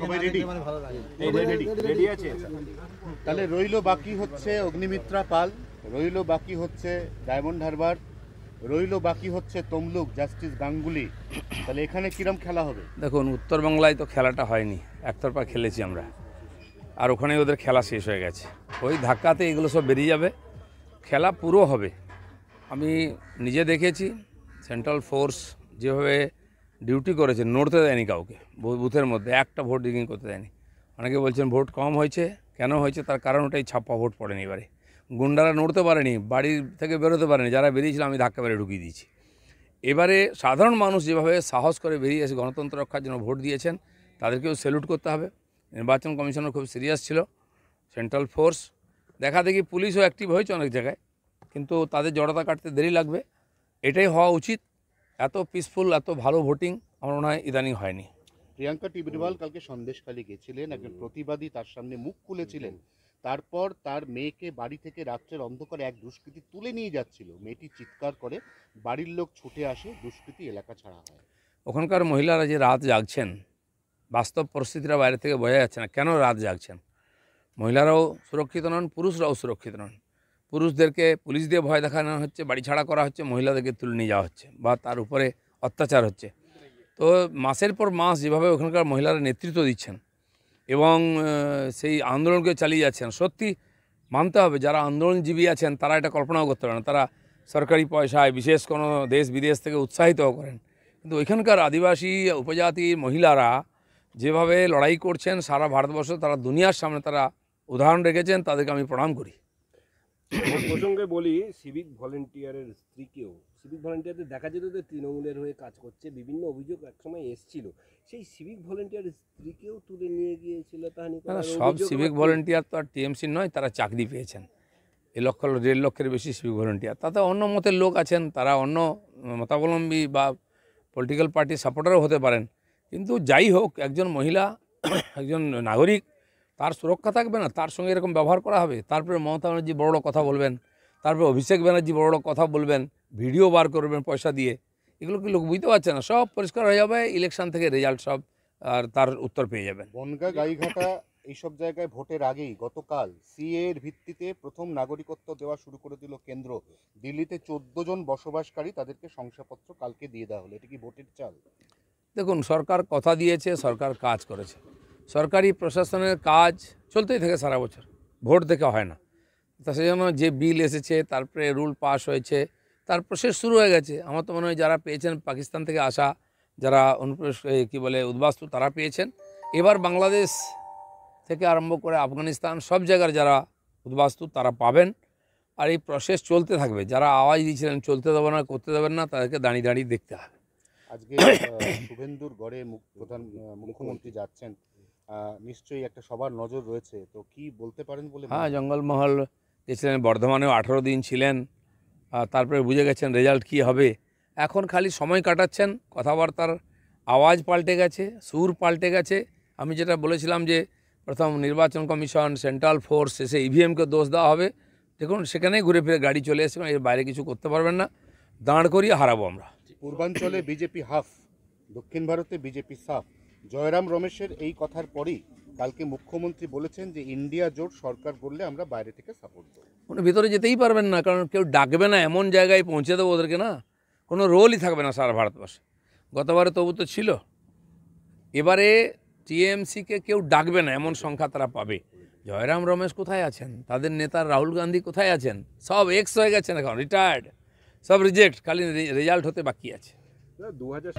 সবাই ready? Ready আছে। তাহলে রইলো বাকি হচ্ছে অগ্নিমিত্রা পাল, রইলো বাকি হচ্ছে ডায়মন্ড হারবার, রইলো বাকি হচ্ছে তমলুক জাস্টিস গাঙ্গুলি। তাহলে এখানে কিরম খেলা হবে? দেখুন, উত্তরবাংলায় তো খেলাটা হয়নি, একতরফা খেলেছি আমরা, আর ওখানে ওদের খেলা শেষ হয়ে গেছে। ওই ধাক্কাতে এগুলো সব বেরিয়ে যাবে, খেলা পুরো হবে। আমি নিজে দেখেছি সেন্ট্রাল ফোর্স যেভাবে ডিউটি করেছে, নড়তে দেয়নি কাউকে, বুথের মধ্যে একটা ভোট রিগিং করতে দেয়নি। অনেকে বলছেন ভোট কম হয়েছে, কেন হয়েছে তার কারণ ওটাই, ছাপ্পা ভোট পড়েনি। এবারে গুন্ডারা নড়তে পারেনি, বাড়ির থেকে বেরোতে পারেনি, যারা বেরিয়েছিল আমি ধাক্কা মেরে ঢুকিয়ে দিয়েছি। এবারে সাধারণ মানুষ যেভাবে সাহস করে বেরিয়ে এসে গণতন্ত্র রক্ষার জন্য ভোট দিয়েছেন, তাদেরকেও স্যালুট করতে হবে। নির্বাচন কমিশনার খুব সিরিয়াস ছিল, সেন্ট্রাল ফোর্স দেখা দেখি, পুলিশও অ্যাক্টিভ হয়েছে অনেক জায়গায়, কিন্তু তাদের জড়তা কাটতে দেরি লাগবে। এটাই হওয়া উচিত। এত পিসফুল, এত ভালো ভোটিং আমার মনে হয় ইদানিং হয়নি। প্রিয়াঙ্কা টিবরিওয়াল কালকে সন্দেশখালী গেছিলেন, একজন প্রতিবাদী তার সামনে মুখ খুলেছিলেন, তারপর তার মেয়েকে বাড়ি থেকে রাত্রের অন্ধকারে এক দুষ্কৃতী তুলে নিয়ে যাচ্ছিল, মেয়েটি চিৎকার করে, বাড়ির লোক ছুটে আসে, দুষ্কৃতী এলাকা ছাড়া হয়। ওখানকার মহিলারা যে রাত জাগছেন, বাস্তব পরিস্থিতিটা বাইরে থেকে বোঝা যাচ্ছে না কেন রাত জাগছেন। মহিলারাও সুরক্ষিত নন, পুরুষরাও সুরক্ষিত নন। পুরুষদেরকে পুলিশ দিয়ে ভয় দেখানো হচ্ছে, বাড়ি ছাড়া করা হচ্ছে, মহিলাদেরকে তুলে নিয়ে যাওয়া হচ্ছে বা তার উপরে অত্যাচার হচ্ছে। তো মাসের পর মাস যেভাবে ওখানকার মহিলারা নেতৃত্ব দিচ্ছেন এবং সেই আন্দোলনকে চালিয়ে যাচ্ছেন, সত্যি মানতে হবে যারা আন্দোলনজীবী আছেন তারা এটা কল্পনাও করতে পারে না। তারা সরকারি পয়সায় বিশেষ কোনো দেশ বিদেশ থেকে উৎসাহিতও করেন, কিন্তু ওইখানকার আদিবাসী উপজাতির মহিলারা যেভাবে লড়াই করছেন সারা ভারতবর্ষ, তারা দুনিয়ার সামনে তারা উদাহরণ রেখেছেন, তাদেরকে আমি প্রণাম করি। প্রসঙ্গে বলি, সিভিক ভলেন্টিয়ারের স্ত্রীকেও, সিভিক ভলেন্টিয়ারদের দেখা যেত যে তৃণমূলের হয়ে কাজ করছে, বিভিন্ন অভিযোগ একসময় এসেছিল, সেই সিভিক ভলেন্টিয়ারের স্ত্রীকেও তুলে নিয়ে গিয়েছিল তাহানি। সব সিভিক ভলেন্টিয়ার তো আর টিএমসি নয়, তারা চাকরি পেয়েছেন। 1.5 লক্ষের বেশি সিভিক ভলেন্টিয়ার, তাতে অন্য মতের লোক আছেন, তারা অন্য মতাবলম্বী বা পলিটিক্যাল পার্টির সাপোর্টারও হতে পারেন। কিন্তু যাই হোক, একজন মহিলা, একজন নাগরিক, তার সুরক্ষা থাকবে না, তার সঙ্গে এরকম ব্যবহার করা হবে। তারপরে মমতা ব্যানার্জি বড় বড় কথা বলবেন, তারপরে অভিষেক ব্যানার্জি বড় বড় কথা বলবেন, ভিডিও বার করবেন পয়সা দিয়ে, এগুলো কি লোক বুঝতে পারছে না? সব পরিষ্কার হয়ে যাবে ইলেকশন থেকে, রেজাল্ট সব, আর তার উত্তর পেয়ে যাবেন। বনগাঁ, গাইঘাটা এইসব জায়গায় ভোটের আগেই গতকাল সিএ এর ভিত্তিতে প্রথম নাগরিকত্ব দেওয়া শুরু করে দিল কেন্দ্র। দিল্লিতে 14 জন বসবাসকারী, তাদেরকে শংসাপত্র কালকে দিয়ে দেওয়া হলো। এটা কি ভোটের চাল? দেখুন, সরকার কথা দিয়েছে, সরকার কাজ করেছে। সরকারি প্রশাসনের কাজ চলতেই থাকে সারা বছর, ভোট দেখে হয় না। তা সেই জন্য যে বিল এসেছে, তারপরে রুল পাস হয়েছে, তার প্রসেস শুরু হয়ে গেছে। আমার তো মনে হয় যারা পেয়েছেন পাকিস্তান থেকে আসা, যারা কী বলে উদ্বাস্তু, তারা পেয়েছেন। এবার বাংলাদেশ থেকে আরম্ভ করে আফগানিস্তান, সব জায়গার যারা উদ্বাস্তু তারা পাবেন। আর এই প্রসেস চলতে থাকবে। যারা আওয়াজ দিয়েছিলেন চলতে দেবো না, করতে দেবেন না, তাদেরকে দাঁড়িয়ে দাঁড়িয়ে দেখতে হবে। আজকে শুভেন্দুর গড়ে মুখ্যমন্ত্রী যাচ্ছেন, নিশ্চয়ই একটা সবার নজর রয়েছে, তো কি বলতে পারেন বলে? হ্যাঁ, জঙ্গলমহল গেছিলেন, বর্ধমানেও 18 দিন ছিলেন, তারপরে বুঝে গেছেন রেজাল্ট কী হবে। এখন খালি সময় কাটাচ্ছেন, কথাবার্তার আওয়াজ পাল্টে গেছে, সুর পাল্টে গেছে। আমি যেটা বলেছিলাম যে প্রথম নির্বাচন কমিশন, সেন্ট্রাল ফোর্স, শেষে ইভিএমকে দোষ দেওয়া হবে, দেখুন সেখানেই ঘুরে ফিরে গাড়ি চলে এসে, এর বাইরে কিছু করতে পারবেন না, দাঁড় করিয়ে হারাবো আমরা। পূর্বাঞ্চলে বিজেপি হাফ, দক্ষিণ ভারতে বিজেপি সাফ। জয়রাম রমেশের এই কথার পরই কালকে মুখ্যমন্ত্রী বলেছেন যে ইন্ডিয়া জোট সরকার করলে আমরা বাইরে থেকে সাপোর্ট দেবো। কোনো ভিতরে যেতেই পারবেন না, কারণ কেউ ডাকবে না, এমন জায়গায় পৌঁছে দেবো ওদেরকে, না কোনো রোলই থাকবে না সারা ভারতবর্ষে। গতবারে তবু তো ছিল, এবারে টিএমসিকে কেউ ডাকবে না, এমন সংখ্যা তারা পাবে। জয়রাম রমেশ কোথায় আছেন? তাদের নেতা রাহুল গান্ধী কোথায় আছেন? সব এক্স হয়ে গেছেন, এখন রিটায়ার্ড, সব রিজেক্ট, খালি রেজাল্ট হতে বাকি আছে। 2000